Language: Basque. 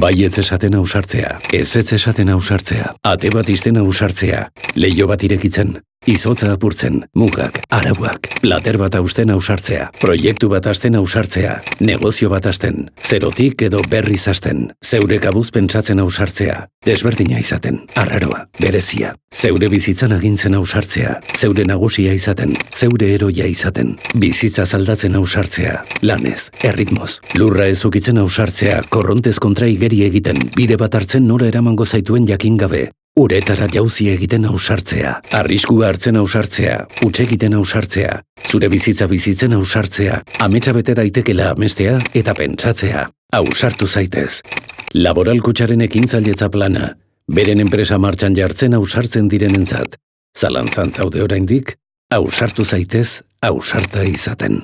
Baietz esaten ausartzea, ezetz esaten ausartzea, ate bat isten ausartzea, leiho bat irekitzen, izotza apurtzen, mugak, arauak, plater bat hausten ausartzea, proiektu bat hasten ausartzea, negozio bat hasten, zerotik edo berriz hasten, zeure kabuz pentsatzen ausartzea, desberdina izaten, arraroa, berezia, zeure bizitzan agintzen ausartzea, zeure nagusia izaten, zeure eroia izaten, bizitza zaldatzen ausartzea, lanez, erritmoz, lurra ezukitzen ausartzea, korrontez kontra igeri egiten, bide bat hartzen nora eramango zaituen jakin gabe, uretara jauzi egiten ausartzea, arriskua hartzen ausartzea, utz egiten ausartzea, zure bizitza bizitzen ausartzea, ametsa bete daitekela amestea eta pentsatzea. Ausartu zaitez. Laboral Kutxaren ekintzailetza plana, beren enpresa martxan jartzen ausartzen direnentzat. Zalantzan zaude oraindik, ausartu zaitez, ausarta izaten.